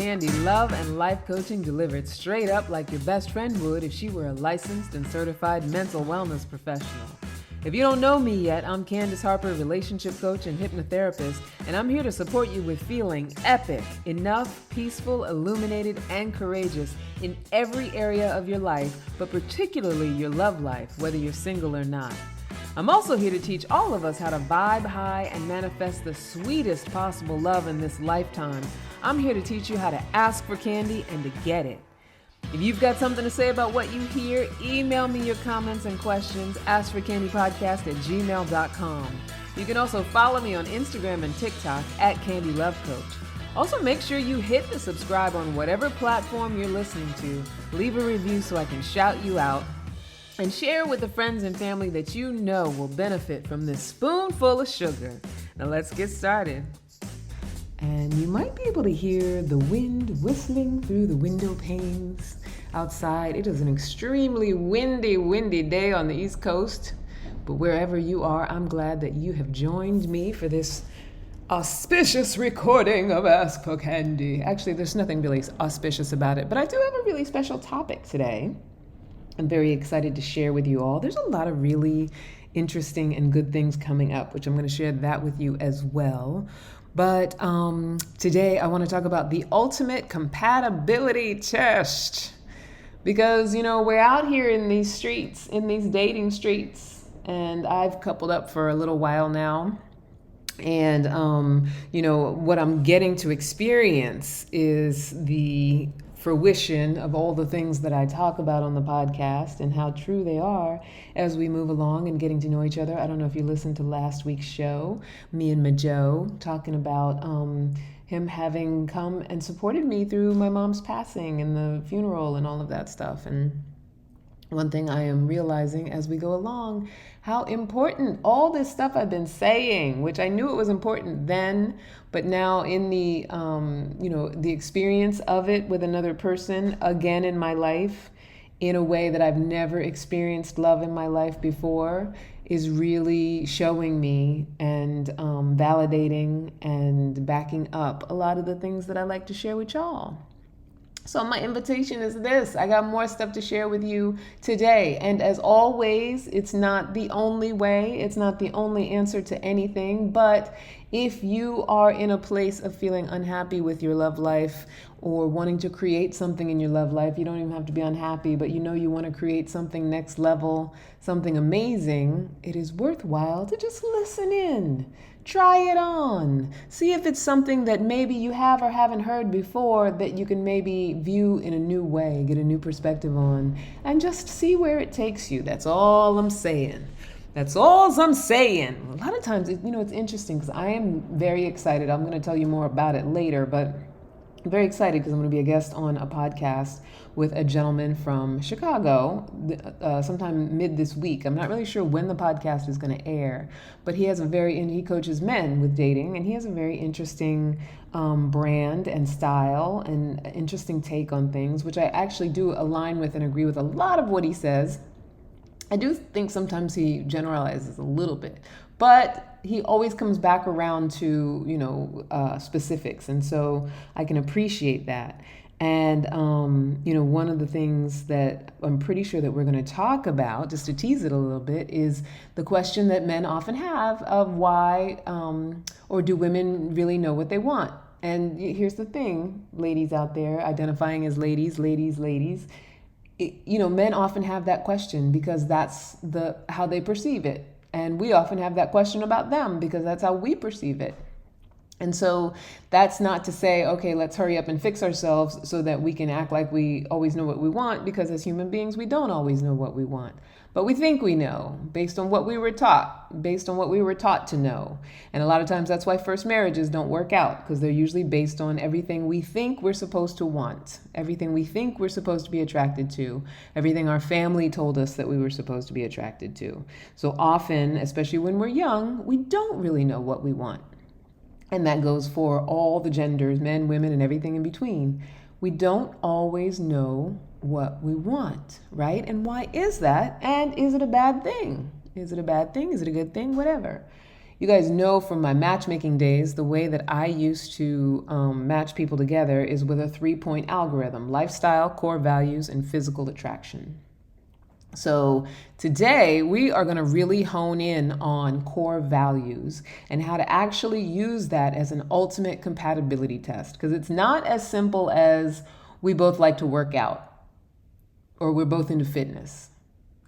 Candy, love and life coaching delivered straight up like your best friend would if she were a licensed and certified mental wellness professional. If you don't know me yet, I'm Candace Harper, relationship coach and hypnotherapist, and I'm here to support you with feeling epic, enough, peaceful, illuminated, and courageous in every area of your life, but particularly your love life, whether you're single or not. I'm also here to teach all of us how to vibe high and manifest the sweetest possible love in this lifetime. I'm here to teach you how to ask for candy and to get it. If you've got something to say about what you hear, email me your comments and questions, askforcandypodcast@gmail.com. You can also follow me on Instagram and TikTok @CandyLoveCoach. Also, make sure you hit the subscribe on whatever platform you're listening to. Leave a review so I can shout you out. And share with the friends and family that you know will benefit from this spoonful of sugar. Now let's get started. And you might be able to hear the wind whistling through the window panes outside. It is an extremely windy day on the East Coast. But wherever you are, I'm glad that you have joined me for this auspicious recording of Ask for Candy. Actually, there's nothing really auspicious about it, but I do have a really special topic today. I'm very excited to share with you all. There's a lot of really interesting and good things coming up, which I'm going to share that with you as well. But today I want to talk about the ultimate compatibility test. Because, you know, we're out here in these streets, in these dating streets, and I've coupled up for a little while now. And, you know, what I'm getting to experience is the fruition of all the things that I talk about on the podcast and how true they are as we move along and getting to know each other. I don't know if you listened to last week's show, me and Majo talking about him having come and supported me through my mom's passing and the funeral and all of that stuff. And one thing I am realizing as we go along, how important all this stuff I've been saying, which I knew it was important then, but now in the, the experience of it with another person again in my life, in a way that I've never experienced love in my life before, is really showing me and validating and backing up a lot of the things that I like to share with y'all. So my invitation is this. I got more stuff to share with you today. And as always, it's not the only way. It's not the only answer to anything. But if you are in a place of feeling unhappy with your love life or wanting to create something in your love life, you don't even have to be unhappy, but you know you want to create something next level, something amazing, it is worthwhile to just listen in. Try it on. See if it's something that maybe you have or haven't heard before that you can maybe view in a new way, get a new perspective on, and just see where it takes you. That's all I'm saying. That's all I'm saying. A lot of times, it's interesting because I am very excited. I'm going to tell you more about it later, but I'm very excited because I'm going to be a guest on a podcast with a gentleman from Chicago sometime mid this week. I'm not really sure when the podcast is going to air, but he coaches men with dating, and he has a very interesting brand and style and interesting take on things, which I actually do align with and agree with a lot of what he says. I do think sometimes he generalizes a little bit, but he always comes back around to, specifics. And so I can appreciate that. And, one of the things that I'm pretty sure that we're going to talk about, just to tease it a little bit, is the question that men often have of why, or do women really know what they want? And here's the thing, ladies out there identifying as ladies, men often have that question because that's how they perceive it. And we often have that question about them because that's how we perceive it. And so that's not to say, okay, let's hurry up and fix ourselves so that we can act like we always know what we want, because as human beings, we don't always know what we want. But we think we know based on what we were taught to know. And a lot of times that's why first marriages don't work out, because they're usually based on everything we think we're supposed to want, everything we think we're supposed to be attracted to, everything our family told us that we were supposed to be attracted to. So often, especially when we're young, we don't really know what we want. And that goes for all the genders, men, women, and everything in between. We don't always know what we want, right? And why is that? And is it a bad thing? Is it a bad thing? Is it a good thing? Whatever. You guys know from my matchmaking days, the way that I used to match people together is with a 3-point algorithm: lifestyle, core values, and physical attraction. So today we are going to really hone in on core values and how to actually use that as an ultimate compatibility test, because it's not as simple as we both like to work out or we're both into fitness.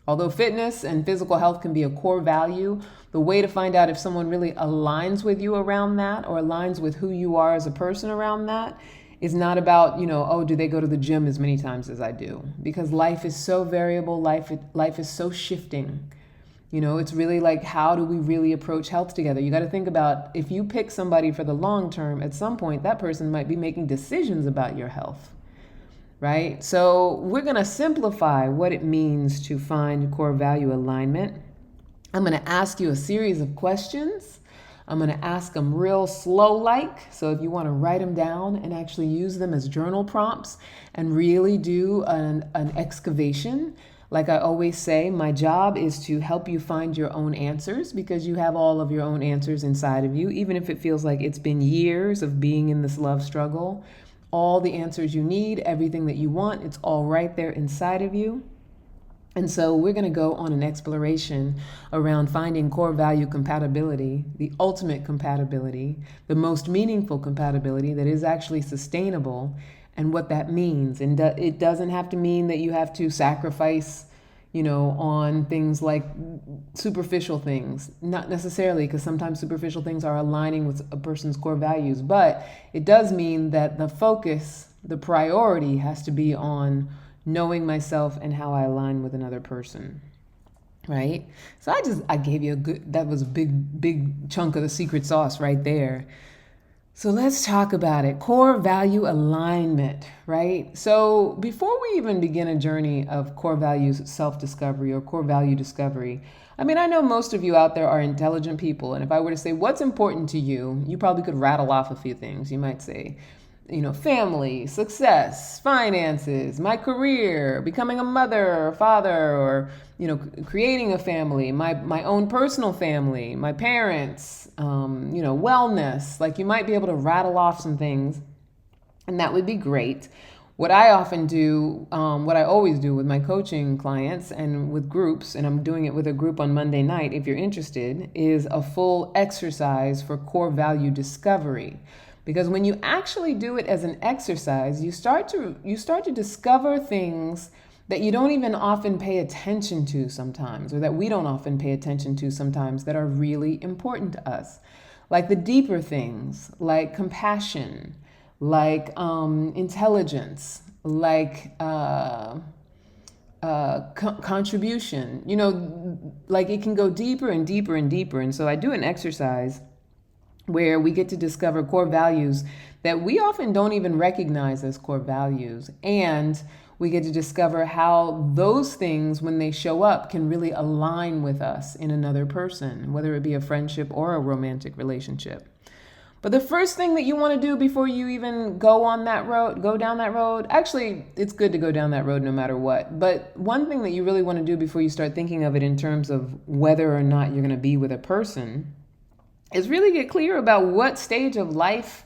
Although fitness and physical health can be a core value, the way to find out if someone really aligns with you around that or aligns with who you are as a person around that is not about, oh, do they go to the gym as many times as I do? Because life is so variable, life is so shifting. It's really like, how do we really approach health together? You got to think about, if you pick somebody for the long term, at some point that person might be making decisions about your health. Right? So we're going to simplify what it means to find core value alignment. I'm going to ask you a series of questions. I'm going to ask them real slow-like. So if you want to write them down and actually use them as journal prompts and really do an excavation, like I always say, my job is to help you find your own answers, because you have all of your own answers inside of you, even if it feels like it's been years of being in this love struggle. All the answers you need, everything that you want, it's all right there inside of you. And so we're going to go on an exploration around finding core value compatibility, the ultimate compatibility, the most meaningful compatibility that is actually sustainable, and what that means. And it doesn't have to mean that you have to sacrifice, on things like superficial things. Not necessarily, because sometimes superficial things are aligning with a person's core values. But it does mean that the focus, the priority has to be on knowing myself and how I align with another person. Right? So I gave you that was a big chunk of the secret sauce right there. So let's talk about it. Core value alignment, right? So before we even begin a journey of core values self-discovery or core value discovery, I know most of you out there are intelligent people. And if I were to say, what's important to you, you probably could rattle off a few things. You might say, family, success, finances, my career, becoming a mother or father, or, creating a family, my own personal family, my parents, wellness. Like, you might be able to rattle off some things, and that would be great. What I often do, what I always do with my coaching clients and with groups, and I'm doing it with a group on Monday night, if you're interested, is a full exercise for core value discovery. Because when you actually do it as an exercise, you start to discover things that you don't even often pay attention to sometimes, or that we don't often pay attention to sometimes, that are really important to us. Like the deeper things, like compassion, like intelligence, like contribution. Like it can go deeper and deeper and deeper. And so I do an exercise where we get to discover core values that we often don't even recognize as core values. And we get to discover how those things, when they show up, can really align with us in another person, whether it be a friendship or a romantic relationship. But the first thing that you want to do before you even go down that road, actually, it's good to go down that road no matter what. But one thing that you really want to do before you start thinking of it in terms of whether or not you're going to be with a person is really get clear about what stage of life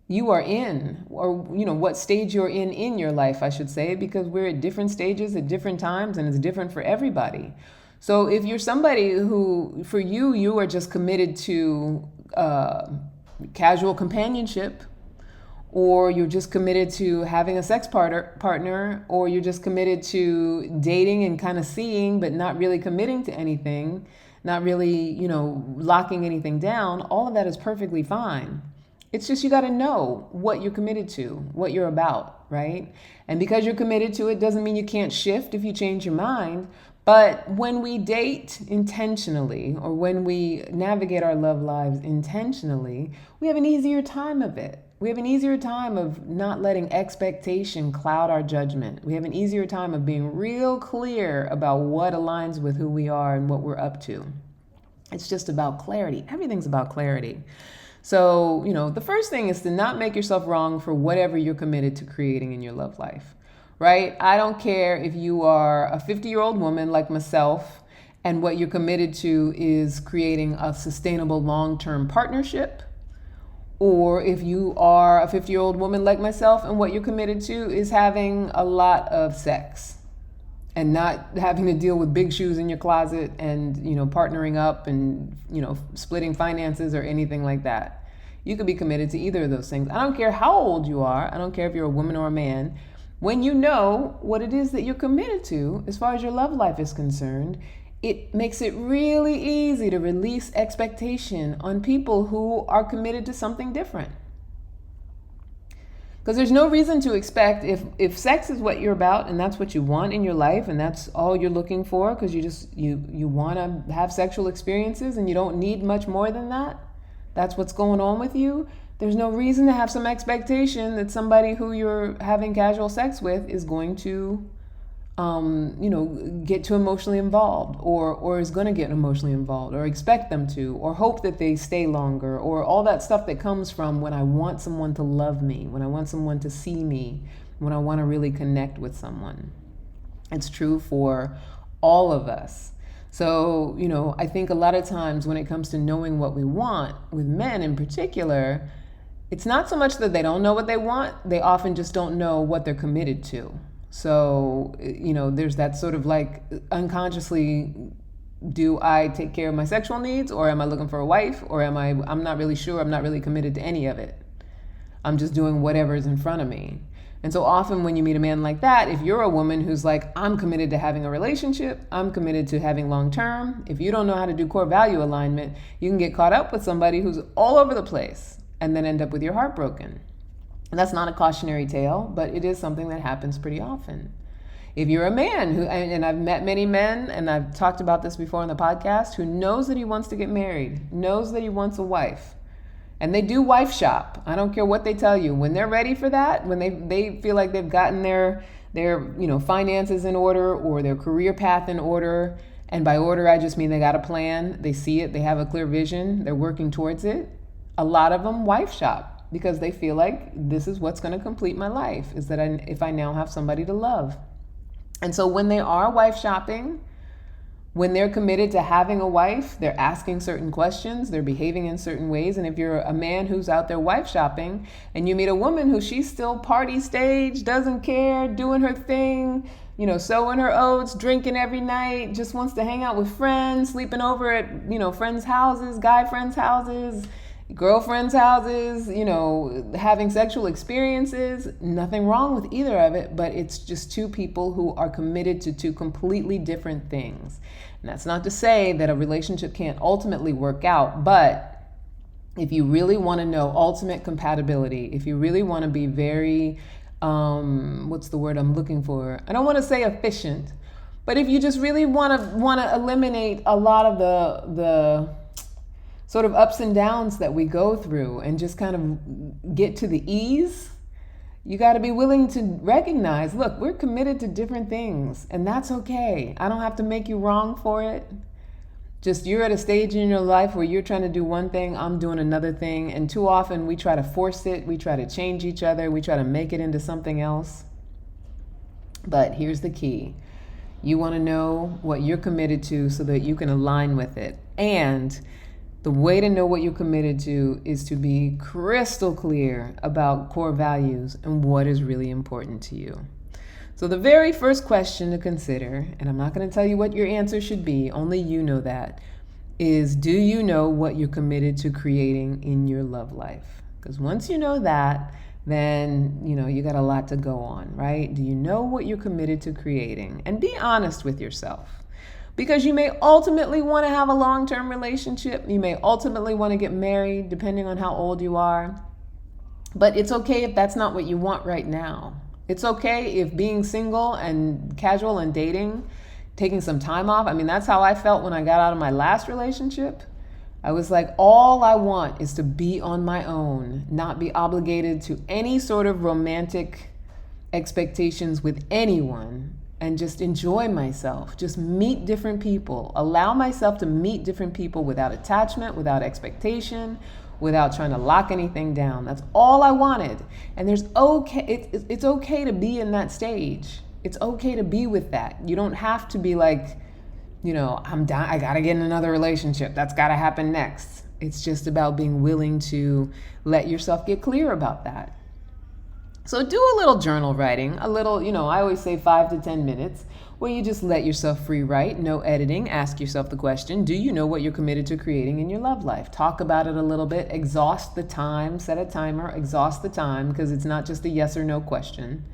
you are in, or what stage you're in your life, I should say, because we're at different stages at different times, and it's different for everybody. So if you're somebody who, for you are just committed to casual companionship, or you're just committed to having a sex partner, or you're just committed to dating and kind of seeing but not really committing to anything, not really locking anything down, all of that is perfectly fine. It's just, you got to know what you're committed to, what you're about, right? And because you're committed to it doesn't mean you can't shift if you change your mind. But when we date intentionally, or when we navigate our love lives intentionally, we have an easier time of it. We have an easier time of not letting expectation cloud our judgment. We have an easier time of being real clear about what aligns with who we are and what we're up to. It's just about clarity. Everything's about clarity. So, the first thing is to not make yourself wrong for whatever you're committed to creating in your love life, right? I don't care if you are a 50-year-old woman like myself and what you're committed to is creating a sustainable long-term partnership, or if you are a 50-year-old woman like myself and what you're committed to is having a lot of sex and not having to deal with big shoes in your closet and, partnering up and, splitting finances or anything like that. You could be committed to either of those things. I don't care how old you are. I don't care if you're a woman or a man. When you know what it is that you're committed to, as far as your love life is concerned, it makes it really easy to release expectation on people who are committed to something different. Because there's no reason to expect, if sex is what you're about and that's what you want in your life and that's all you're looking for, because you want to have sexual experiences and you don't need much more than that, that's what's going on with you, there's no reason to have some expectation that somebody who you're having casual sex with is going to get too emotionally involved or is going to get emotionally involved or expect them to or hope that they stay longer or all that stuff that comes from when I want someone to love me, when I want someone to see me, when I want to really connect with someone. It's true for all of us. So, I think a lot of times when it comes to knowing what we want, with men in particular, it's not so much that they don't know what they want, they often just don't know what they're committed to. So, there's that sort of like unconsciously, do I take care of my sexual needs or am I looking for a wife or I'm not really sure, I'm not really committed to any of it. I'm just doing whatever is in front of me. And so often when you meet a man like that, if you're a woman who's like, I'm committed to having a relationship, I'm committed to having long term, if you don't know how to do core value alignment, you can get caught up with somebody who's all over the place and then end up with your heart broken. And that's not a cautionary tale, but it is something that happens pretty often. If you're a man who, and I've met many men, and I've talked about this before on the podcast, who knows that he wants to get married, knows that he wants a wife, and they do wife shop. I don't care what they tell you. When they're ready for that, when they feel like they've gotten their finances in order or their career path in order, and by order I just mean they got a plan, they see it, they have a clear vision, they're working towards it. A lot of them wife shop. Because they feel like this is what's going to complete my life, is that if I now have somebody to love. And so when they are wife shopping, when they're committed to having a wife, they're asking certain questions, they're behaving in certain ways. And if you're a man who's out there wife shopping and you meet a woman who she's still party stage, doesn't care, doing her thing, sowing her oats, drinking every night, just wants to hang out with friends, sleeping over at, friends' houses, guy friends' houses, girlfriends' houses, having sexual experiences, nothing wrong with either of it, but it's just two people who are committed to two completely different things. And that's not to say that a relationship can't ultimately work out, but if you really want to know ultimate compatibility, if you really want to be very, what's the word I'm looking for? I don't want to say efficient, but if you just really want to eliminate a lot of the sort of ups and downs that we go through and just kind of get to the ease, you got to be willing to recognize, look, we're committed to different things and that's okay. I don't have to make you wrong for it. Just you're at a stage in your life where you're trying to do one thing, I'm doing another thing. And too often we try to force it. We try to change each other. We try to make it into something else. But here's the key. You want to know what you're committed to so that you can align with it. And the way to know what you're committed to is to be crystal clear about core values and what is really important to you. So the very first question to consider, and I'm not going to tell you what your answer should be, only you know that, is do you know what you're committed to creating in your love life? Because once you know that, then, you got a lot to go on, right? Do you know what you're committed to creating? And be honest with yourself. Because you may ultimately want to have a long-term relationship. You may ultimately want to get married, depending on how old you are. But it's okay if that's not what you want right now. It's okay if being single and casual and dating, taking some time off. I mean, that's how I felt when I got out of my last relationship. I was like, all I want is to be on my own, not be obligated to any sort of romantic expectations with anyone. And just enjoy myself, just meet different people, allow myself to meet different people without attachment, without expectation, without trying to lock anything down. That's all I wanted. And it's okay to be in that stage. It's okay to be with that. You don't have to be like, I'm done. I got to get in another relationship. That's got to happen next. It's just about being willing to let yourself get clear about that. So do a little journal writing, I always say 5 to 10 minutes, where you just let yourself free write, no editing. Ask yourself the question, do you know what you're committed to creating in your love life? Talk about it a little bit, exhaust the time, set a timer, exhaust the time, because it's not just a yes or no question.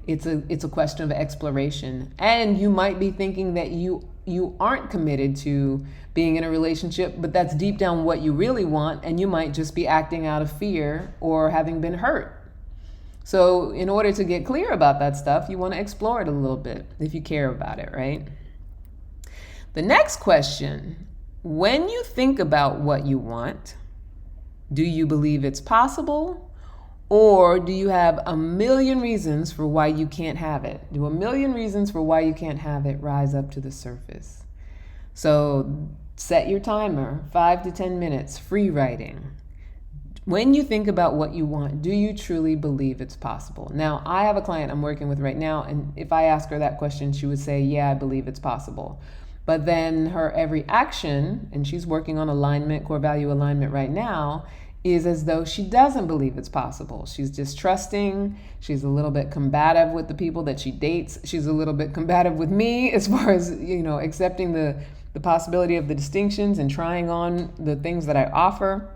It's a question of exploration. And you might be thinking that you aren't committed to being in a relationship, but that's deep down what you really want, and you might just be acting out of fear or having been hurt. So in order to get clear about that stuff, you want to explore it a little bit if you care about it, right? The next question, when you think about what you want, do you believe it's possible? Or do you have a million reasons for why you can't have it? Do a million reasons for why you can't have it rise up to the surface? So set your timer, 5 to 10 minutes, free writing. When you think about what you want, do you truly believe it's possible? Now, I have a client I'm working with right now, and if I ask her that question, she would say, yeah, I believe it's possible. But then her every action, and she's working on alignment, core value alignment right now, is as though she doesn't believe it's possible. She's distrusting. She's a little bit combative with the people that she dates. She's a little bit combative with me as far as, accepting the possibility of the distinctions and trying on the things that I offer.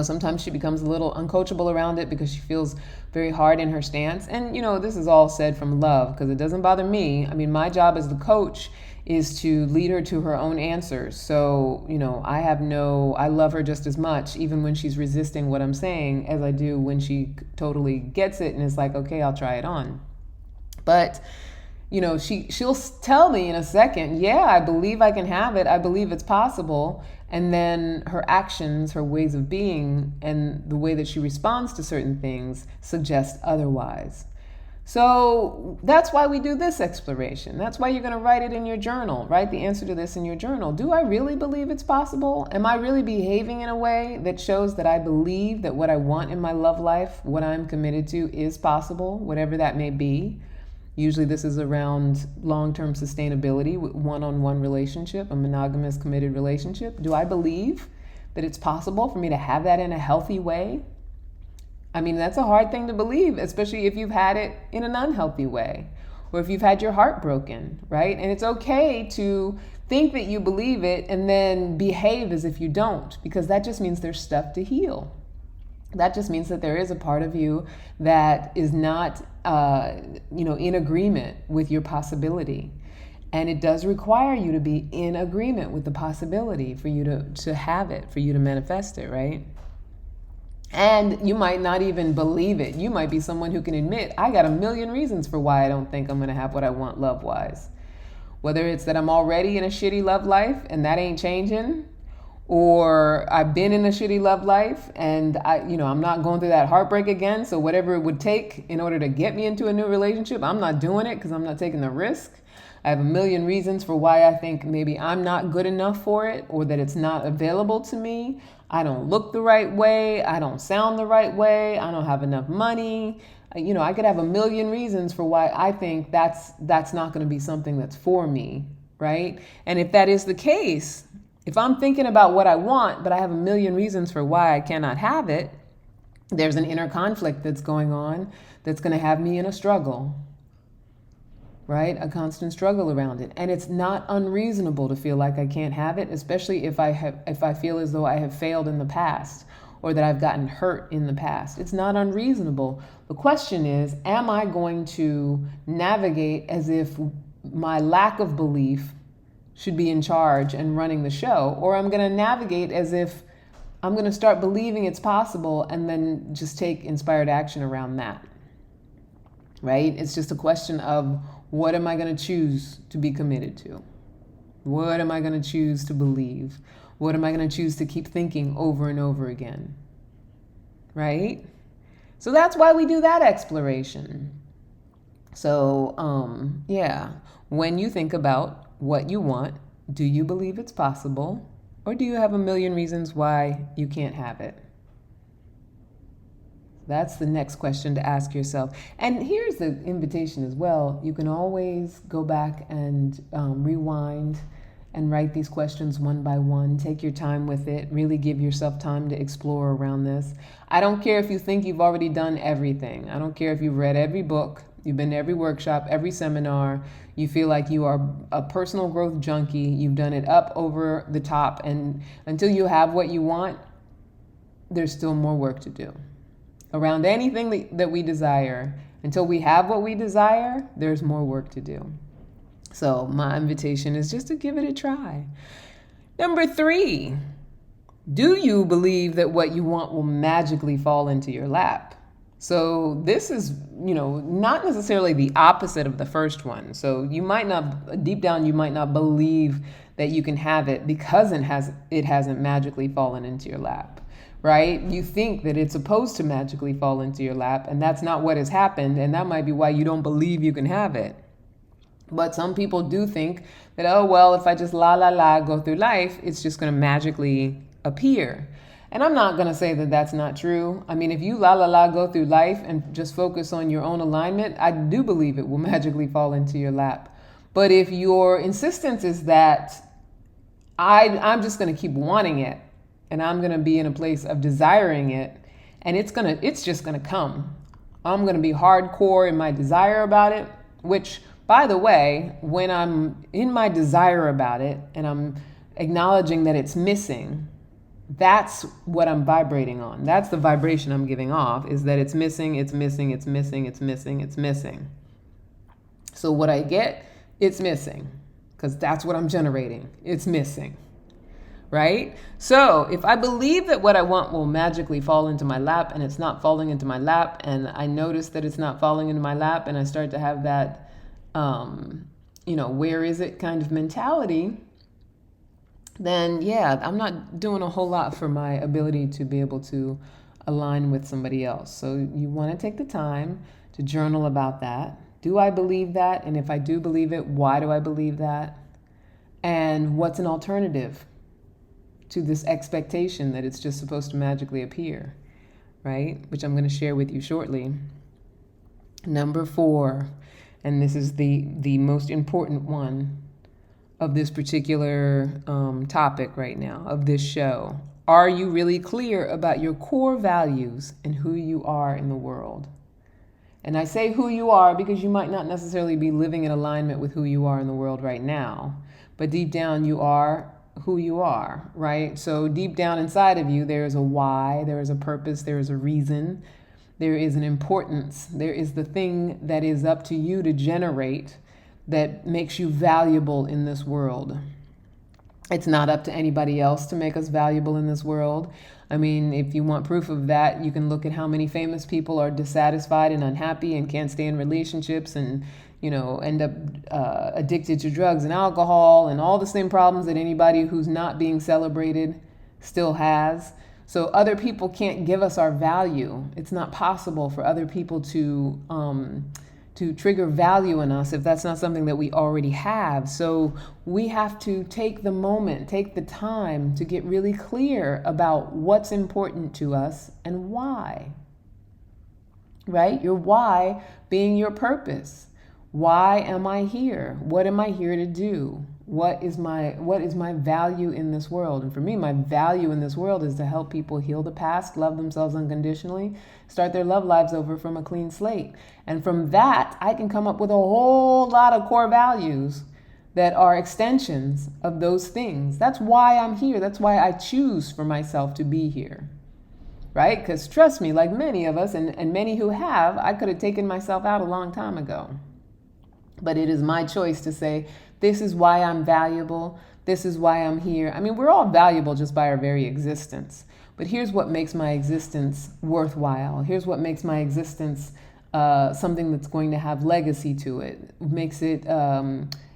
Sometimes she becomes a little uncoachable around it because she feels very hard in her stance. And, this is all said from love because it doesn't bother me. I mean, my job as the coach is to lead her to her own answers. So, I love her just as much, even when she's resisting what I'm saying, as I do when she totally gets it and is like, okay, I'll try it on. But, she'll tell me in a second, yeah, I believe I can have it. I believe it's possible. And then her actions, her ways of being, and the way that she responds to certain things suggest otherwise. So that's why we do this exploration. That's why you're going to write it in your journal. Write the answer to this in your journal. Do I really believe it's possible? Am I really behaving in a way that shows that I believe that what I want in my love life, what I'm committed to, is possible, whatever that may be? Usually this is around long-term sustainability, one-on-one relationship, a monogamous committed relationship. Do I believe that it's possible for me to have that in a healthy way? I mean, that's a hard thing to believe, especially if you've had it in an unhealthy way, or if you've had your heart broken, right? And it's okay to think that you believe it and then behave as if you don't, because that just means there's stuff to heal. That just means that there is a part of you that is not, in agreement with your possibility. And it does require you to be in agreement with the possibility for you to have it, for you to manifest it, right? And you might not even believe it. You might be someone who can admit, I got a million reasons for why I don't think I'm going to have what I want love-wise. Whether it's that I'm already in a shitty love life and that ain't changing, or I've been in a shitty love life and I'm not going through that heartbreak again. So whatever it would take in order to get me into a new relationship, I'm not doing it because I'm not taking the risk. I have a million reasons for why I think maybe I'm not good enough for it, or that it's not available to me. I don't look the right way. I don't sound the right way. I don't have enough money. I could have a million reasons for why I think that's not going to be something that's for me, right? And if that is the case, if I'm thinking about what I want, but I have a million reasons for why I cannot have it, there's an inner conflict that's going on that's going to have me in a struggle, right? A constant struggle around it. And it's not unreasonable to feel like I can't have it, especially if I feel as though I have failed in the past or that I've gotten hurt in the past. It's not unreasonable. The question is, am I going to navigate as if my lack of belief should be in charge and running the show, or I'm going to navigate as if I'm going to start believing it's possible and then just take inspired action around that, right? It's just a question of, what am I going to choose to be committed to? What am I going to choose to believe? What am I going to choose to keep thinking over and over again, right? So that's why we do that exploration. So, when you think about what you want, do you believe it's possible, or do you have a million reasons why you can't have it? That's the next question to ask yourself. And here's the invitation as well. You can always go back and rewind and write these questions one by one. Take your time with it. Really give yourself time to explore around this. I don't care if you think you've already done everything. I don't care if you've read every book, you've been to every workshop, every seminar. You feel like you are a personal growth junkie. You've done it up over the top. And until you have what you want, there's still more work to do. Around anything that we desire, until we have what we desire, there's more work to do. So my invitation is just to give it a try. Number 3, do you believe that what you want will magically fall into your lap? So this is, not necessarily the opposite of the first one. So you might not, deep down, you might not believe that you can have it because it hasn't magically fallen into your lap. Right? You think that it's supposed to magically fall into your lap, and that's not what has happened, and that might be why you don't believe you can have it. But some people do think that, oh, well, if I just go through life, it's just going to magically appear. And I'm not going to say that that's not true. I mean, if you go through life and just focus on your own alignment, I do believe it will magically fall into your lap. But if your insistence is that I'm just going to keep wanting it, and I'm going to be in a place of desiring it, and it's just going to come. I'm going to be hardcore in my desire about it, which, by the way, when I'm in my desire about it and I'm acknowledging that it's missing, that's what I'm vibrating on. That's the vibration I'm giving off, is that it's missing, it's missing, it's missing, it's missing, it's missing. So what I get, it's missing, because that's what I'm generating. It's missing. Right? So if I believe that what I want will magically fall into my lap, and it's not falling into my lap, and I notice that it's not falling into my lap, and I start to have that, where is it kind of mentality, then yeah, I'm not doing a whole lot for my ability to be able to align with somebody else. So you want to take the time to journal about that. Do I believe that? And if I do believe it, why do I believe that? And what's an alternative to this expectation that it's just supposed to magically appear, right? Which I'm going to share with you shortly. Number 4, and this is the most important one of this particular topic right now, of this show. Are you really clear about your core values and who you are in the world? And I say who you are because you might not necessarily be living in alignment with who you are in the world right now, but deep down you are who you are, right? So deep down inside of you, there is a why, there is a purpose, there is a reason, there is an importance, there is the thing that is up to you to generate that makes you valuable in this world. It's not up to anybody else to make us valuable in this world. I mean, if you want proof of that, you can look at how many famous people are dissatisfied and unhappy and can't stay in relationships and end up addicted to drugs and alcohol and all the same problems that anybody who's not being celebrated still has. So other people can't give us our value. It's not possible for other people to trigger value in us if that's not something that we already have. So we have to take the moment, take the time to get really clear about what's important to us and why. Right? Your why being your purpose. Why am I here? What am I here to do? What is my value in this world? And for me, my value in this world is to help people heal the past, love themselves unconditionally, start their love lives over from a clean slate. And from that, I can come up with a whole lot of core values that are extensions of those things. That's why I'm here. That's why I choose for myself to be here. Right? Because trust me, like many of us and many who have, I could have taken myself out a long time ago. But it is my choice to say, this is why I'm valuable. This is why I'm here. I mean, we're all valuable just by our very existence. But here's what makes my existence worthwhile. Here's what makes my existence something that's going to have legacy to it. Makes it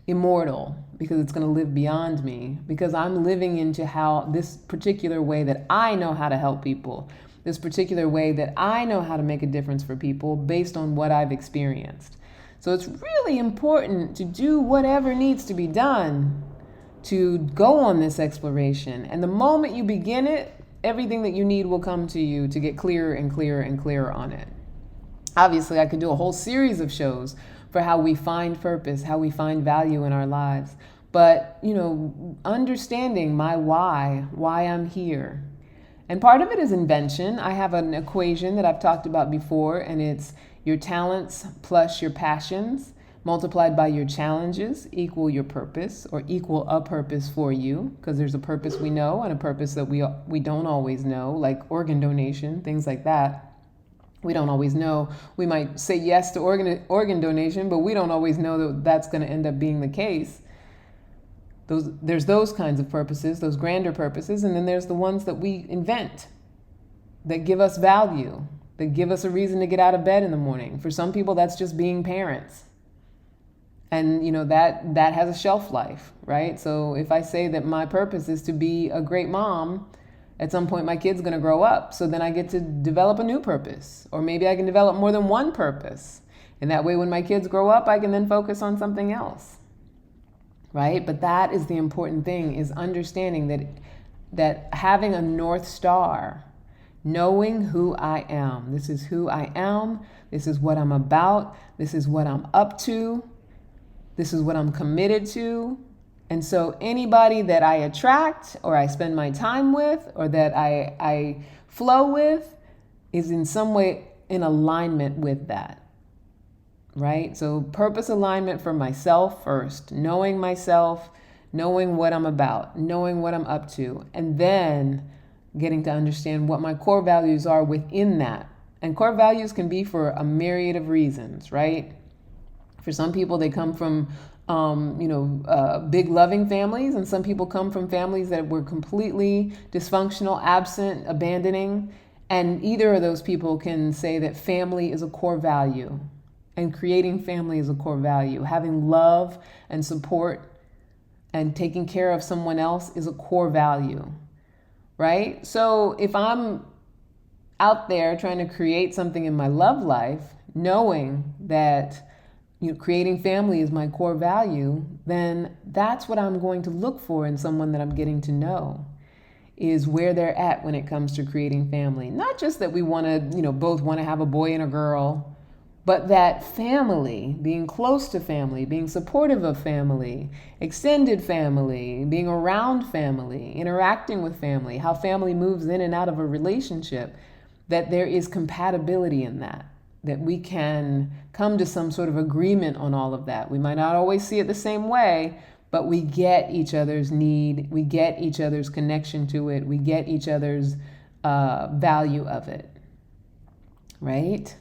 immortal because it's going to live beyond me. Because I'm living into how this particular way that I know how to help people. This particular way that I know how to make a difference for people based on what I've experienced. So it's really important to do whatever needs to be done to go on this exploration. And the moment you begin it, everything that you need will come to you to get clearer and clearer and clearer on it. Obviously, I could do a whole series of shows for how we find purpose, how we find value in our lives. But, understanding my why I'm here. And part of it is invention. I have an equation that I've talked about before, and it's your talents plus your passions multiplied by your challenges equal your purpose, or equal a purpose for you, because there's a purpose we know and a purpose that we don't always know, like organ donation, things like that. We don't always know. We might say yes to organ donation, but we don't always know that that's going to end up being the case. There's those kinds of purposes, those grander purposes, and then there's the ones that we invent that give us value, that give us a reason to get out of bed in the morning. For some people, that's just being parents. And, that has a shelf life, right? So if I say that my purpose is to be a great mom, at some point my kid's going to grow up. So then I get to develop a new purpose. Or maybe I can develop more than one purpose. And that way when my kids grow up, I can then focus on something else. Right? But that is the important thing, is understanding that having a North Star, knowing who I am. This is who I am. This is what I'm about. This is what I'm up to. This is what I'm committed to. And so anybody that I attract or I spend my time with or that I flow with is in some way in alignment with that. Right? So purpose alignment for myself first, knowing myself, knowing what I'm about, knowing what I'm up to, and then getting to understand what my core values are within that. And core values can be for a myriad of reasons, right? For some people, they come from, big loving families, and some people come from families that were completely dysfunctional, absent, abandoning. And either of those people can say that family is a core value. And creating family is a core value. Having love and support and taking care of someone else is a core value, right? So if I'm out there trying to create something in my love life, knowing that creating family is my core value, then that's what I'm going to look for in someone that I'm getting to know, is where they're at when it comes to creating family. Not just that we want to, both want to have a boy and a girl, but that family, being close to family, being supportive of family, extended family, being around family, interacting with family, how family moves in and out of a relationship, that there is compatibility in that we can come to some sort of agreement on all of that. We might not always see it the same way, but we get each other's need, we get each other's connection to it, we get each other's value of it, right?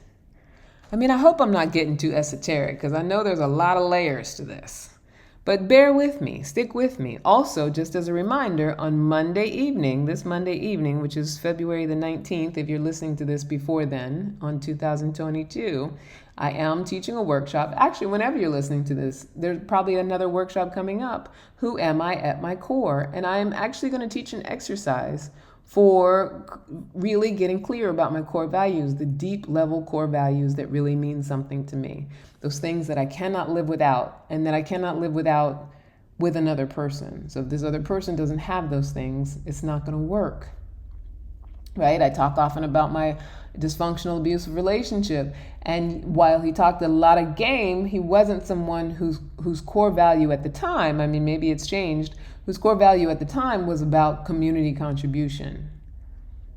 I mean, I hope I'm not getting too esoteric, because I know there's a lot of layers to this. But bear with me, stick with me. Also, just as a reminder, on this Monday evening, which is February the 19th, if you're listening to this before then, on 2022, I am teaching a workshop. Actually, whenever you're listening to this, there's probably another workshop coming up. Who am I at my core? And I'm actually going to teach an exercise for really getting clear about my core values, the deep level core values that really mean something to me. Those things that I cannot live without, and that I cannot live without with another person. So if this other person doesn't have those things, it's not going to work. Right? I talk often about my dysfunctional, abusive relationship. And while he talked a lot of game, he wasn't someone whose core value at the time, I mean, maybe it's changed, whose core value at the time was about community contribution.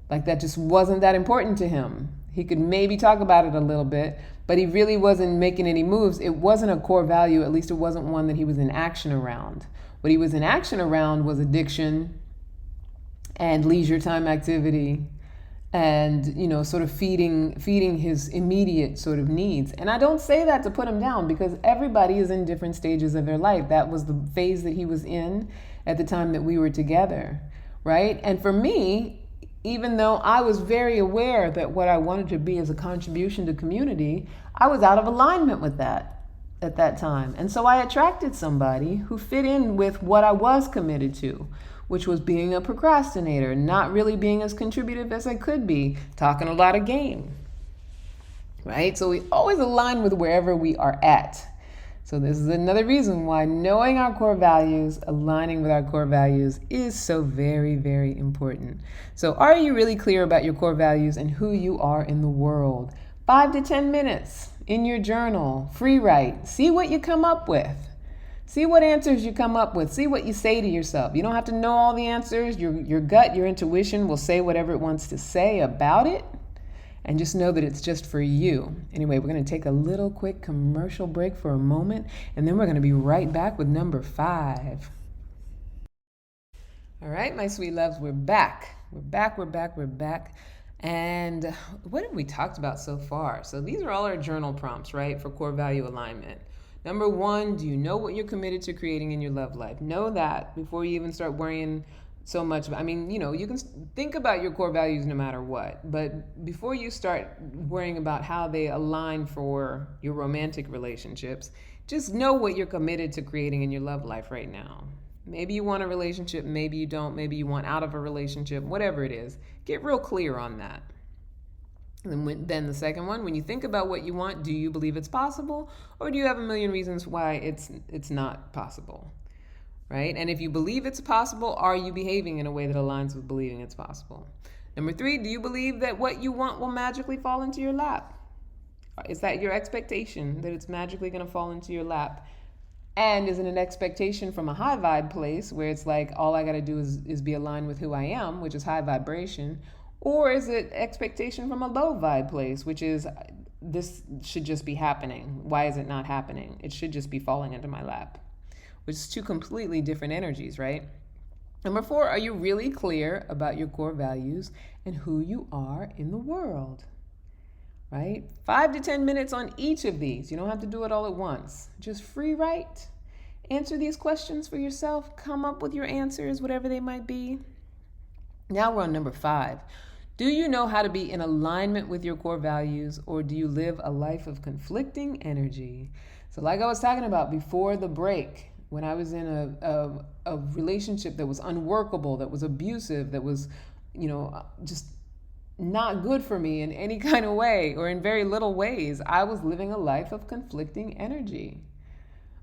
Like, that just wasn't that important to him. He could maybe talk about it a little bit, but he really wasn't making any moves. It wasn't a core value, at least it wasn't one that he was in action around. What he was in action around was addiction and leisure time activity and, sort of feeding his immediate sort of needs. And I don't say that to put him down, because everybody is in different stages of their life. That was the phase that he was in at the time that we were together, right? And for me, even though I was very aware that what I wanted to be as a contribution to community, I was out of alignment with that at that time. And so I attracted somebody who fit in with what I was committed to, which was being a procrastinator, not really being as contributive as I could be, talking a lot of game, right? So we always align with wherever we are at. So this is another reason why knowing our core values, aligning with our core values is so very, very important. So are you really clear about your core values and who you are in the world? 5 to 10 minutes in your journal, free write. See what you come up with. See what answers you come up with. See what you say to yourself. You don't have to know all the answers. Your gut, your intuition will say whatever it wants to say about it. And just know that it's just for you. Anyway, we're going to take a little quick commercial break for a moment, and then we're going to be right back with number 5. All right, my sweet loves, we're back. We're back. And what have we talked about so far? So these are all our journal prompts, right, for core value alignment. Number 1, do you know what you're committed to creating in your love life? Know that before you even start worrying so much. I mean, you can think about your core values no matter what, but before you start worrying about how they align for your romantic relationships, just know what you're committed to creating in your love life right now. Maybe you want a relationship, maybe you don't, maybe you want out of a relationship, whatever it is, get real clear on that. And then the second one, when you think about what you want, do you believe it's possible, or do you have a million reasons why it's not possible? Right? And if you believe it's possible, are you behaving in a way that aligns with believing it's possible? Number 3, do you believe that what you want will magically fall into your lap? Is that your expectation, that it's magically going to fall into your lap? And is it an expectation from a high vibe place where it's like, all I got to do is be aligned with who I am, which is high vibration? Or is it expectation from a low vibe place, which is, this should just be happening. Why is it not happening? It should just be falling into my lap. Which is 2 completely different energies, right? Number 4, are you really clear about your core values and who you are in the world? Right? 5 to 10 minutes on each of these. You don't have to do it all at once. Just free write. Answer these questions for yourself. Come up with your answers, whatever they might be. Now we're on number 5. Do you know how to be in alignment with your core values, or do you live a life of conflicting energy? So like I was talking about before the break, when I was in a relationship that was unworkable, that was abusive, that was, just not good for me in any kind of way or in very little ways, I was living a life of conflicting energy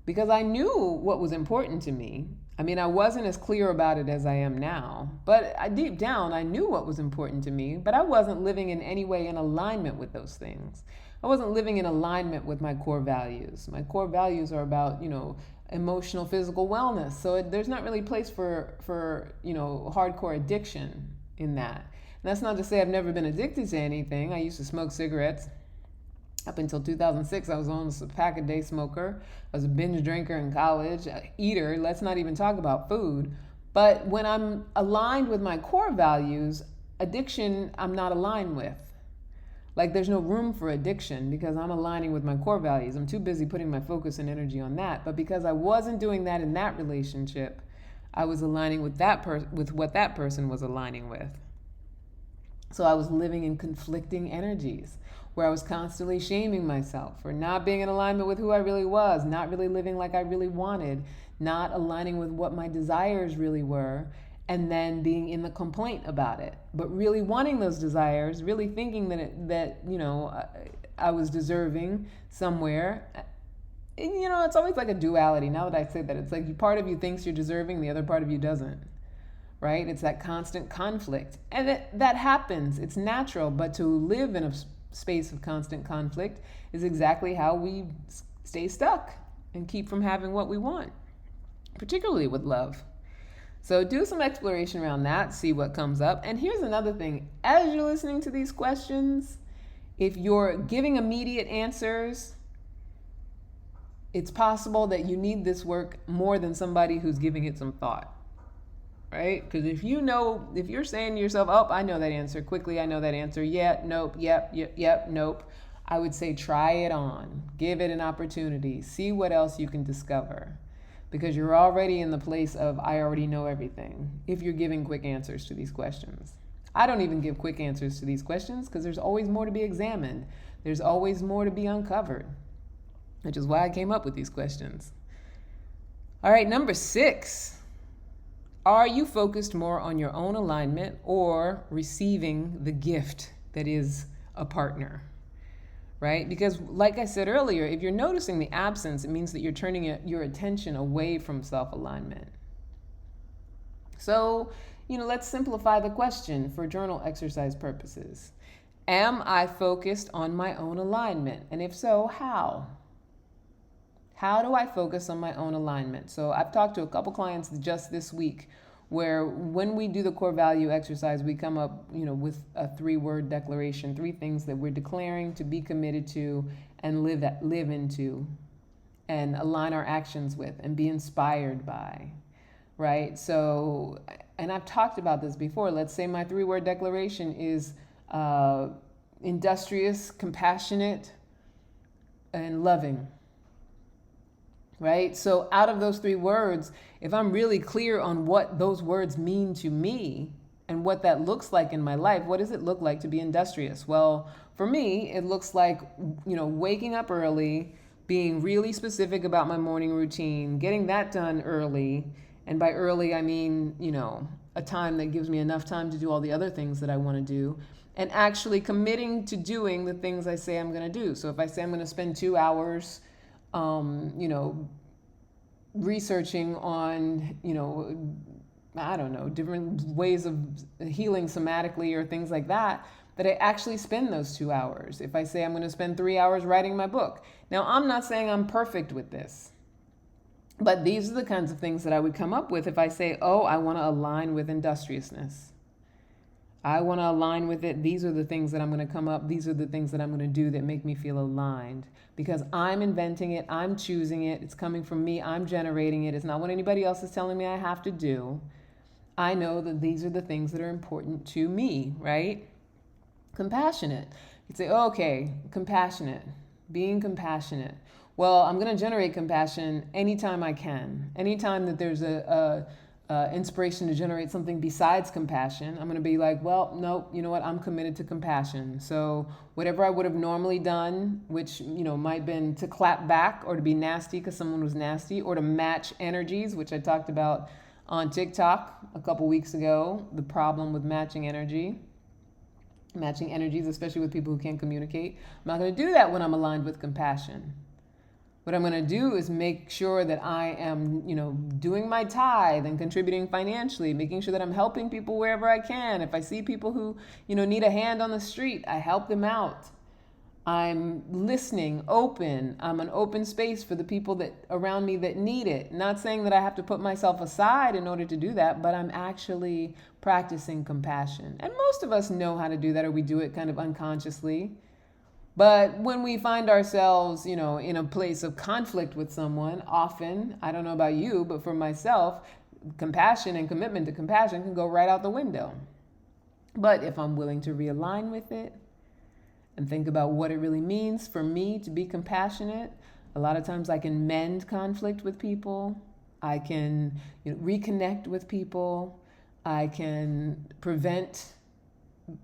because I knew what was important to me. I mean, I wasn't as clear about it as I am now, but deep down, I knew what was important to me, but I wasn't living in any way in alignment with those things. I wasn't living in alignment with my core values. My core values are about, emotional, physical wellness. So there's not really a place for hardcore addiction in that. And that's not to say I've never been addicted to anything. I used to smoke cigarettes. Up until 2006, I was almost a pack-a-day smoker. I was a binge drinker in college, a eater. Let's not even talk about food. But when I'm aligned with my core values, addiction I'm not aligned with. Like there's no room for addiction because I'm aligning with my core values. I'm too busy putting my focus and energy on that. But because I wasn't doing that in that relationship, I was aligning with with what that person was aligning with. So I was living in conflicting energies where I was constantly shaming myself for not being in alignment with who I really was, not really living like I really wanted, not aligning with what my desires really were, and then being in the complaint about it, but really wanting those desires, really thinking that I was deserving somewhere. And, it's always like a duality. Now that I say that, it's like part of you thinks you're deserving, the other part of you doesn't, right? It's that constant conflict. And that happens. It's natural, but to live in a space of constant conflict is exactly how we stay stuck and keep from having what we want, particularly with love. So do some exploration around that, see what comes up. And here's another thing. As you're listening to these questions, if you're giving immediate answers, it's possible that you need this work more than somebody who's giving it some thought, right? Because if you're saying to yourself, oh, I know that answer, quickly I know that answer, yeah, nope, yep, nope, I would say try it on. Give it an opportunity. See what else you can discover. Because you're already in the place of, I already know everything, if you're giving quick answers to these questions. I don't even give quick answers to these questions because there's always more to be examined. There's always more to be uncovered, which is why I came up with these questions. All right, number 6. Are you focused more on your own alignment or receiving the gift that is a partner? right? Because like I said earlier, if you're noticing the absence, it means that you're turning your attention away from self-alignment. So, let's simplify the question for journal exercise purposes. Am I focused on my own alignment? And if so, how? How do I focus on my own alignment? So I've talked to a couple clients just this week where when we do the core value exercise, we come up, with a 3-word declaration, 3 things that we're declaring to be committed to and live into and align our actions with and be inspired by, right? So, and I've talked about this before. Let's say my 3-word declaration is industrious, compassionate, and loving. Right? So out of those 3 words, if I'm really clear on what those words mean to me and what that looks like in my life, what does it look like to be industrious? Well, for me, it looks like, waking up early, being really specific about my morning routine, getting that done early. And by early, I mean, a time that gives me enough time to do all the other things that I want to do, and actually committing to doing the things I say I'm going to do. So if I say I'm going to spend 2 hours researching on, I don't know, different ways of healing somatically or things like that, that I actually spend those 2 hours. If I say I'm going to spend 3 hours writing my book. Now, I'm not saying I'm perfect with this, but these are the kinds of things that I would come up with if I say, oh, I want to align with industriousness. I want to align with it. These are the things that I'm going to come up. These are the things that I'm going to do that make me feel aligned because I'm inventing it. I'm choosing it. It's coming from me. I'm generating it. It's not what anybody else is telling me I have to do. I know that these are the things that are important to me, right? Compassionate. You'd say, oh, okay, compassionate, being compassionate. Well, I'm going to generate compassion anytime I can. Anytime that there's a inspiration to generate something besides compassion, I'm going to be like, well, no, you know what? I'm committed to compassion. So whatever I would have normally done, which, might have been to clap back or to be nasty because someone was nasty or to match energies, which I talked about on TikTok a couple weeks ago, the problem with matching energies, especially with people who can't communicate. I'm not going to do that when I'm aligned with compassion. What I'm going to do is make sure that I am, doing my tithe and contributing financially, making sure that I'm helping people wherever I can. If I see people who, need a hand on the street, I help them out. I'm listening, open. I'm an open space for the people that around me that need it. Not saying that I have to put myself aside in order to do that, but I'm actually practicing compassion. And most of us know how to do that, or we do it kind of unconsciously. But when we find ourselves, in a place of conflict with someone, often, I don't know about you, but for myself, compassion and commitment to compassion can go right out the window. But if I'm willing to realign with it and think about what it really means for me to be compassionate, a lot of times I can mend conflict with people. I can reconnect with people. I can prevent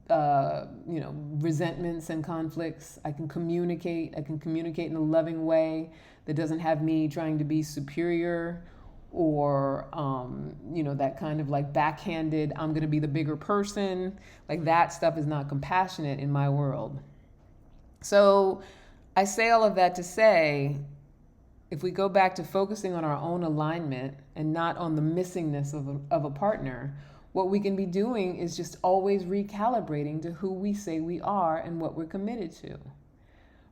resentments and conflicts. I can communicate in a loving way that doesn't have me trying to be superior or, that kind of like backhanded, I'm going to be the bigger person. Like that stuff is not compassionate in my world. So I say all of that to say, if we go back to focusing on our own alignment and not on the missingness of a partner, what we can be doing is just always recalibrating to who we say we are and what we're committed to,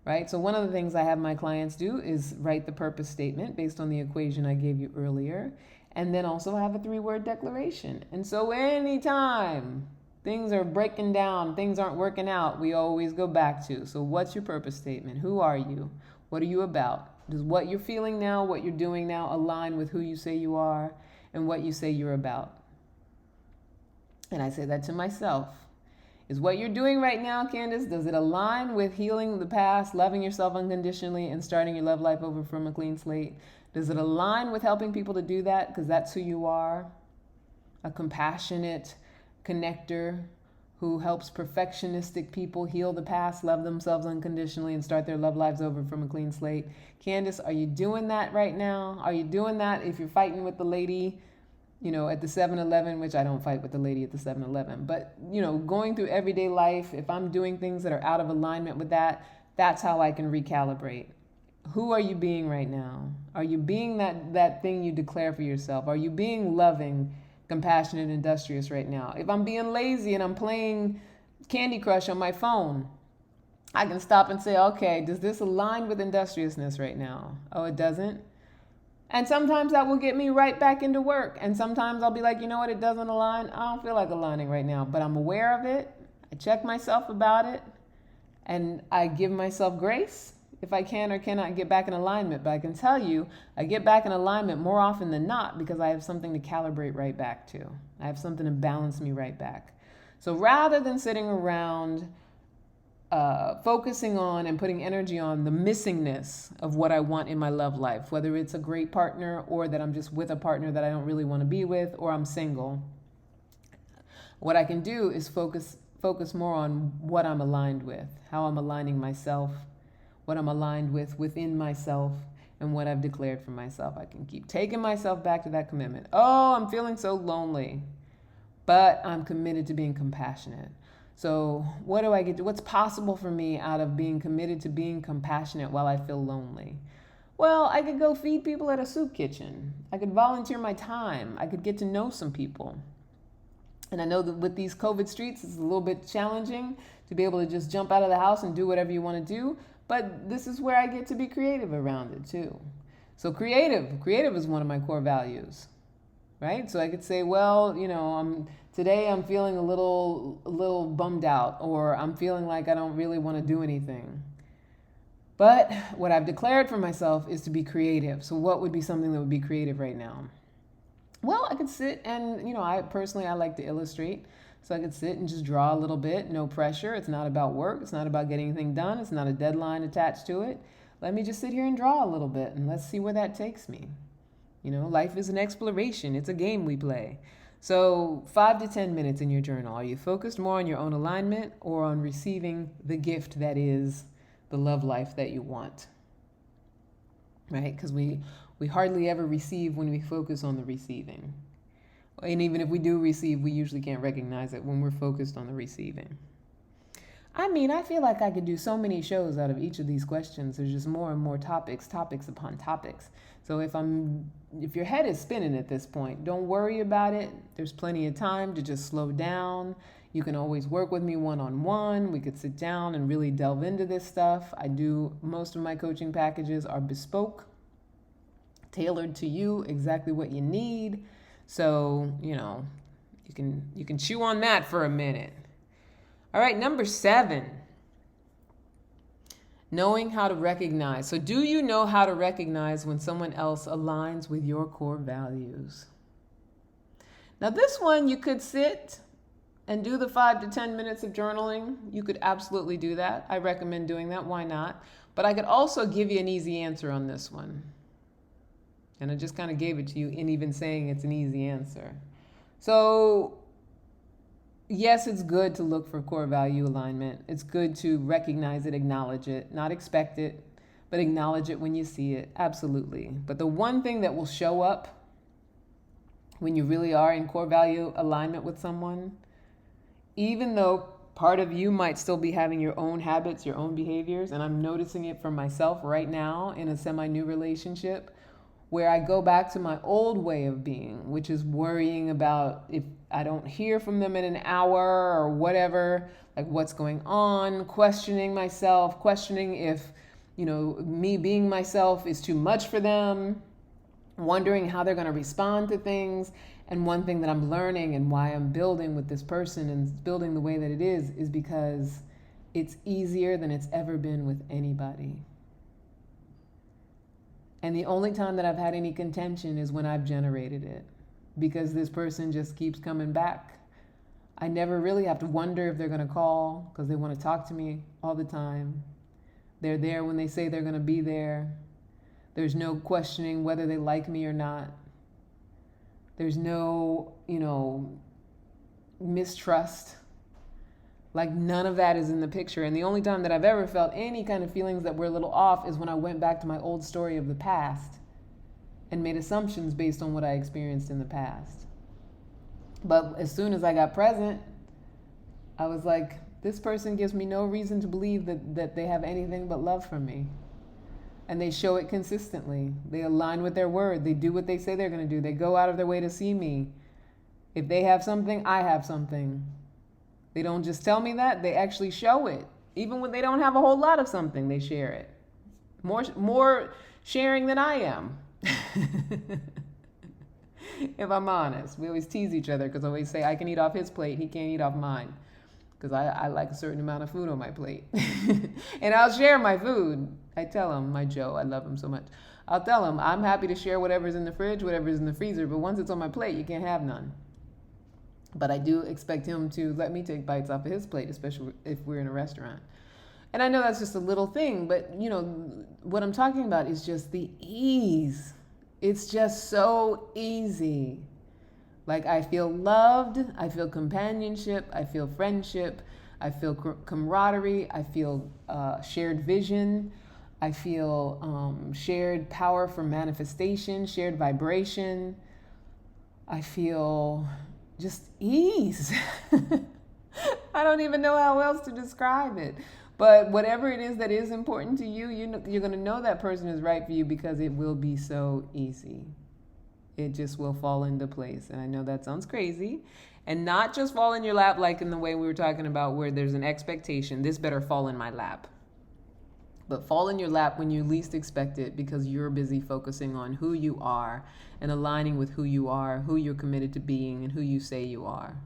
right? So one of the things I have my clients do is write the purpose statement based on the equation I gave you earlier, and then also have a 3-word declaration. And so anytime things are breaking down, things aren't working out, we always go back to, so what's your purpose statement? Who are you? What are you about? Does what you're feeling now, what you're doing now align with who you say you are and what you say you're about? And I say that to myself. Is what you're doing right now, Candace, does it align with healing the past, loving yourself unconditionally, and starting your love life over from a clean slate? Does it align with helping people to do that? Because that's who you are. A compassionate connector who helps perfectionistic people heal the past, love themselves unconditionally, and start their love lives over from a clean slate. Candace, are you doing that right now? Are you doing that if you're fighting with the lady at the 7-Eleven, which I don't fight with the lady at the 7-Eleven, but, going through everyday life, if I'm doing things that are out of alignment with that, That's how I can recalibrate. Who are you being right now? Are you being that thing you declare for yourself? Are you being loving, compassionate, industrious right now? If I'm being lazy and I'm playing Candy Crush on my phone, I can stop and say, okay, does this align with industriousness right now? Oh, it doesn't? And sometimes that will get me right back into work. And sometimes I'll be like, you know what, it doesn't align. I don't feel like aligning right now, but I'm aware of it. I check myself about it. And I give myself grace if I can or cannot get back in alignment. But I can tell you, I get back in alignment more often than not because I have something to calibrate right back to. I have something to balance me right back. So rather than sitting around focusing on and putting energy on the missingness of what I want in my love life, whether it's a great partner or that I'm just with a partner that I don't really want to be with, or I'm single, what I can do is focus more on what I'm aligned with, how I'm aligning myself, what I'm aligned with within myself, and what I've declared for myself. I can keep taking myself back to that commitment. Oh, I'm feeling so lonely, but I'm committed to being compassionate. So what do I get to? What's possible for me out of being committed to being compassionate while I feel lonely? Well, I could go feed people at a soup kitchen. I could volunteer my time. I could get to know some people. And I know that with these COVID streets, it's a little bit challenging to be able to just jump out of the house and do whatever you want to do. But this is where I get to be creative around it too. So creative is one of my core values, right? So I could say, well, today I'm feeling a little bummed out, or I'm feeling like I don't really want to do anything. But what I've declared for myself is to be creative. So what would be something that would be creative right now? Well, I could sit and, I like to illustrate. So I could sit and just draw a little bit, no pressure. It's not about work. It's not about getting anything done. It's not a deadline attached to it. Let me just sit here and draw a little bit and let's see where that takes me. Life is an exploration. It's a game we play. So 5 to 10 minutes in your journal. Are you focused more on your own alignment or on receiving the gift that is the love life that you want? Right? Because we hardly ever receive when we focus on the receiving. And even if we do receive, we usually can't recognize it when we're focused on the receiving. I feel like I could do so many shows out of each of these questions. There's just more and more topics upon topics. So if your head is spinning at this point, don't worry about it. There's plenty of time to just slow down. You can always work with me one-on-one. We could sit down and really delve into this stuff. Most of my coaching packages are bespoke, tailored to you, exactly what you need. So, you can chew on that for a minute. All right, number 7, knowing how to recognize. So do you know how to recognize when someone else aligns with your core values? Now this one, you could sit and do the 5 to 10 minutes of journaling. You could absolutely do that. I recommend doing that. Why not? But I could also give you an easy answer on this one. And I just kind of gave it to you in even saying it's an easy answer. So yes, it's good to look for core value alignment. It's good to recognize it, acknowledge it, not expect it, but acknowledge it when you see it. Absolutely. But the one thing that will show up when you really are in core value alignment with someone, even though part of you might still be having your own habits, your own behaviors, and I'm noticing it for myself right now in a semi-new relationship, where I go back to my old way of being, which is worrying about if I don't hear from them in an hour or whatever, like what's going on, questioning myself, questioning if, me being myself is too much for them, wondering how they're going to respond to things. And one thing that I'm learning and why I'm building with this person and building the way that it is because it's easier than it's ever been with anybody. And the only time that I've had any contention is when I've generated it, because this person just keeps coming back. I never really have to wonder if they're going to call because they want to talk to me all the time. They're there when they say they're going to be there. There's no questioning whether they like me or not. There's no, mistrust. Like none of that is in the picture. And the only time that I've ever felt any kind of feelings that were a little off is when I went back to my old story of the past and made assumptions based on what I experienced in the past. But as soon as I got present, I was like, This person gives me no reason to believe that they have anything but love for me. And they show it consistently. They align with their word. They do what they say they're going to do. They go out of their way to see me. If they have something, I have something. They don't just tell me that, they actually show it. Even when they don't have a whole lot of something, they share it. More sharing than I am. If I'm honest. We always tease each other because I always say I can eat off his plate, he can't eat off mine. Because I like a certain amount of food on my plate. And I'll share my food. I tell him, my Joe, I love him so much. I'll tell him, I'm happy to share whatever's in the fridge, whatever's in the freezer, but once it's on my plate, you can't have none. But I do expect him to let me take bites off of his plate, especially if we're in a restaurant. And I know that's just a little thing, but what I'm talking about is just the ease. It's just so easy. Like, I feel loved, I feel companionship, I feel friendship, I feel camaraderie, I feel shared vision, I feel shared power for manifestation, shared vibration. I feel just ease. I don't even know how else to describe it. But whatever it is that is important to you, you're going to know that person is right for you because it will be so easy. It just will fall into place. And I know that sounds crazy. And not just fall in your lap like in the way we were talking about where there's an expectation, this better fall in my lap. But fall in your lap when you least expect it because you're busy focusing on who you are and aligning with who you are, who you're committed to being, and who you say you are.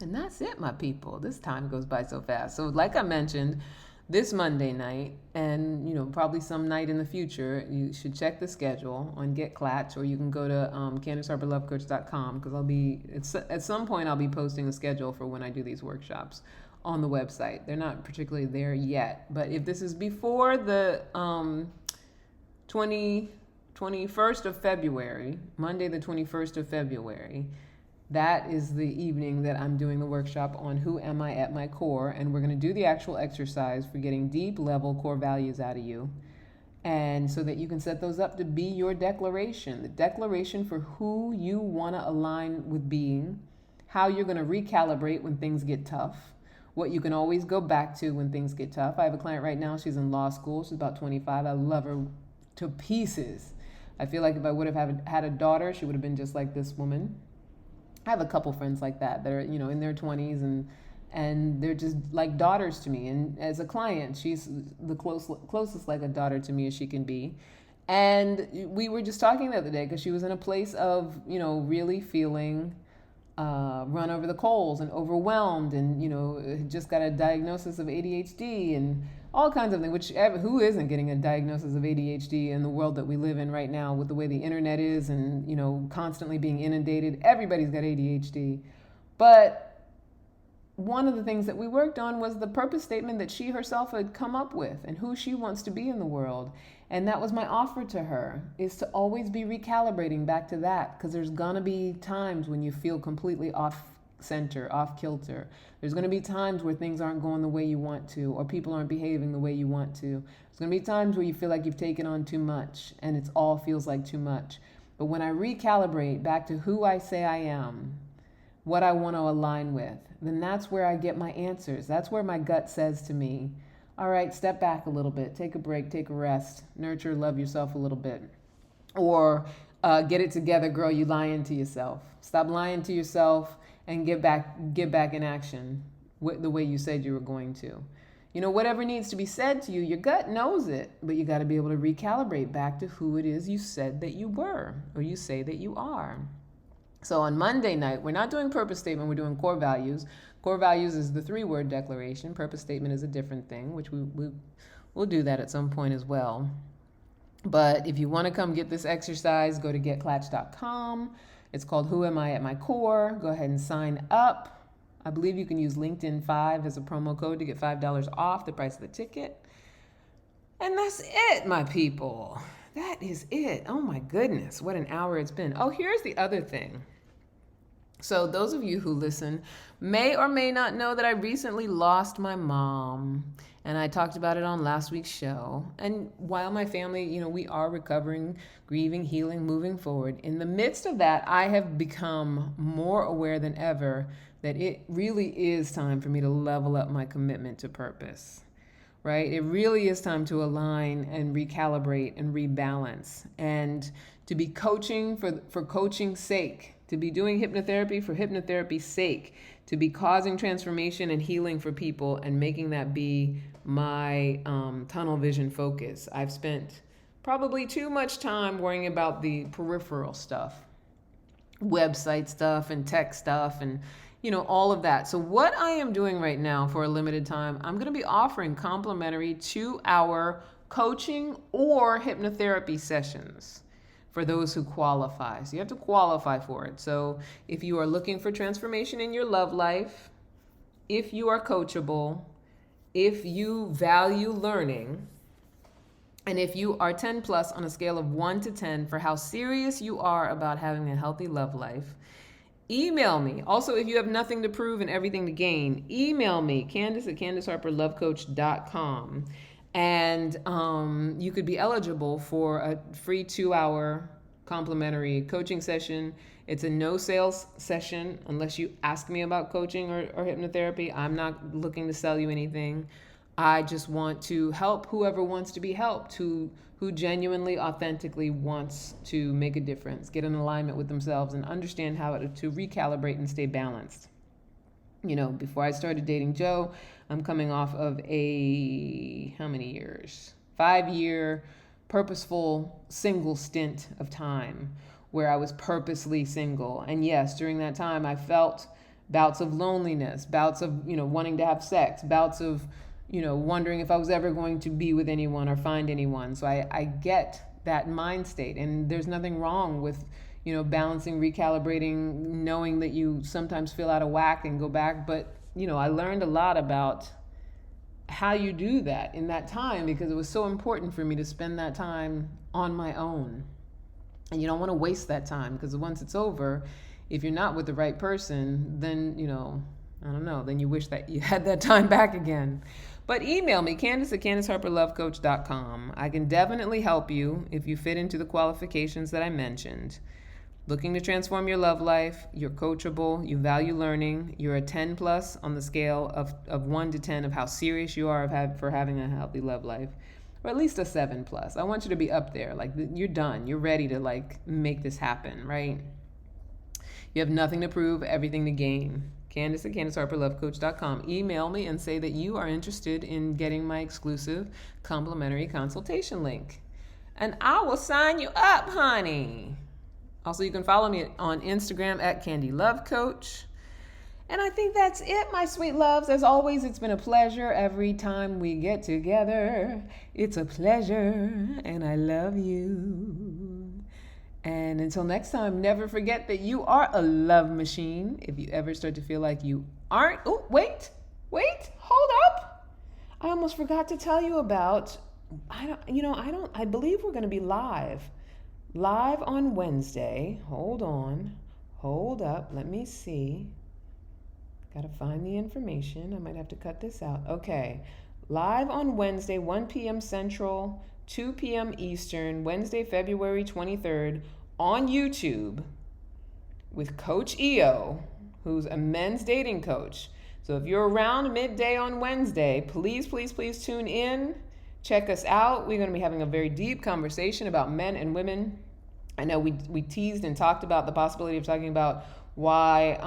And that's it, my people. This time goes by so fast. So like I mentioned, this Monday night, and probably some night in the future, you should check the schedule on Get Clatch, or you can go to CandiceHarperLoveCoach.com because at some point I'll be posting a schedule for when I do these workshops on the website. They're not particularly there yet, but if this is before the 21st of February, Monday the 21st of February, that is the evening that I'm doing the workshop on who am I at my core, and we're going to do the actual exercise for getting deep level core values out of you, and so that you can set those up to be your declaration, the declaration for who you want to align with being, how you're going to recalibrate when things get tough, what you can always go back to when things get tough. I have a client right now, she's in law school, she's about 25, I love her to pieces. I feel like if I would have had a daughter, she would have been just like this woman. I have a couple friends like that are, in their 20s and they're just like daughters to me. And as a client, she's the closest like a daughter to me as she can be. And we were just talking the other day because she was in a place of, really feeling run over the coals and overwhelmed and, just got a diagnosis of ADHD and all kinds of things, who isn't getting a diagnosis of ADHD in the world that we live in right now with the way the internet is and, constantly being inundated. Everybody's got ADHD. But one of the things that we worked on was the purpose statement that she herself had come up with and who she wants to be in the world. And that was my offer to her, is to always be recalibrating back to that, because there's going to be times when you feel completely off center, off kilter. There's going to be times where things aren't going the way you want to, or people aren't behaving the way you want to. There's going to be times where you feel like you've taken on too much and it all feels like too much. But when I recalibrate back to who I say I am, what I want to align with, then that's where I get my answers. That's where my gut says to me, all right, step back a little bit, take a break, take a rest, nurture, love yourself a little bit. Or get it together, girl, you lying to yourself. Stop lying to yourself and get back in action the way you said you were going to. Whatever needs to be said to you, your gut knows it, but you got to be able to recalibrate back to who it is you said that you were, or you say that you are. So on Monday night, we're not doing purpose statement, we're doing core values. Core values is the 3-word declaration. Purpose statement is a different thing, which we'll do that at some point as well. But if you want to come get this exercise, go to getclatch.com. It's called Who Am I at My Core? Go ahead and sign up. I believe you can use LinkedIn 5 as a promo code to get $5 off the price of the ticket. And that's it, my people. That is it. Oh my goodness, what an hour it's been. Oh, here's the other thing. So those of you who listen may or may not know that I recently lost my mom. And I talked about it on last week's show. And while my family, we are recovering, grieving, healing, moving forward, in the midst of that, I have become more aware than ever that it really is time for me to level up my commitment to purpose, right? It really is time to align and recalibrate and rebalance, and to be coaching for coaching's sake, to be doing hypnotherapy for hypnotherapy's sake, to be causing transformation and healing for people and making that be my tunnel vision focus. I've spent probably too much time worrying about the peripheral stuff, website stuff and tech stuff and all of that. So what I am doing right now for a limited time, I'm going to be offering complimentary 2-hour coaching or hypnotherapy sessions for those who qualify. So you have to qualify for it. So if you are looking for transformation in your love life, if you are coachable, if you value learning, and if you are 10 plus on a scale of 1 to 10 for how serious you are about having a healthy love life, email me. Also, if you have nothing to prove and everything to gain, email me, Candace at CandaceHarperLoveCoach.com. And you could be eligible for a free 2-hour complimentary coaching session. It's a no sales session unless you ask me about coaching or hypnotherapy. I'm not looking to sell you anything. I just want to help whoever wants to be helped, who genuinely, authentically wants to make a difference, get in alignment with themselves, and understand how to recalibrate and stay balanced. Before I started dating Joe, I'm coming off of how many years? 5-year purposeful single stint of time where I was purposely single. And yes, during that time, I felt bouts of loneliness, bouts of, wanting to have sex, bouts of, wondering if I was ever going to be with anyone or find anyone. So I get that mind state, and there's nothing wrong with, balancing, recalibrating, knowing that you sometimes feel out of whack and go back. But, I learned a lot about how you do that in that time, because it was so important for me to spend that time on my own. And you don't want to waste that time, because once it's over, if you're not with the right person, then, I don't know, then you wish that you had that time back again. But email me, Candace at CandaceHarperLoveCoach.com. I can definitely help you if you fit into the qualifications that I mentioned. Looking to transform your love life, you're coachable, you value learning, you're a 10 plus on the scale of 1 to 10 of how serious you are for having a healthy love life, or at least a 7 plus. I want you to be up there, like you're done, you're ready to make this happen, right? You have nothing to prove, everything to gain. Candace at CandaceHarperLoveCoach.com. Email me and say that you are interested in getting my exclusive complimentary consultation link, and I will sign you up, honey. Also, you can follow me on Instagram at CandyLoveCoach. And I think that's it, my sweet loves. As always, it's been a pleasure every time we get together. It's a pleasure, and I love you. And until next time, never forget that you are a love machine. If you ever start to feel like you aren't, wait, hold up. I almost forgot to tell you about, I believe we're going to be live on Wednesday. Hold up, let me see. Gotta find the information. I might have to cut this out. Okay, live on Wednesday, 1 p.m. Central, 2 p.m. Eastern, Wednesday, February 23rd, on YouTube with Coach EO, who's a men's dating coach. So if you're around midday on Wednesday, please tune in. Check us out. We're going to be having a very deep conversation about men and women. I know we teased and talked about the possibility of talking about why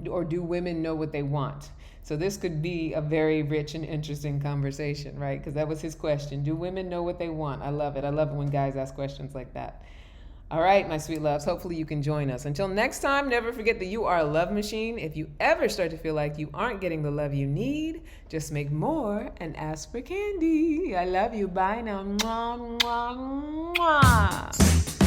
or do women know what they want. So this could be a very rich and interesting conversation, right? Because that was his question. Do women know what they want? I love it. I love it when guys ask questions like that. All right, my sweet loves. Hopefully you can join us. Until next time, never forget that you are a love machine. If you ever start to feel like you aren't getting the love you need, just make more and ask for candy. I love you. Bye now. Mwah, mwah, mwah.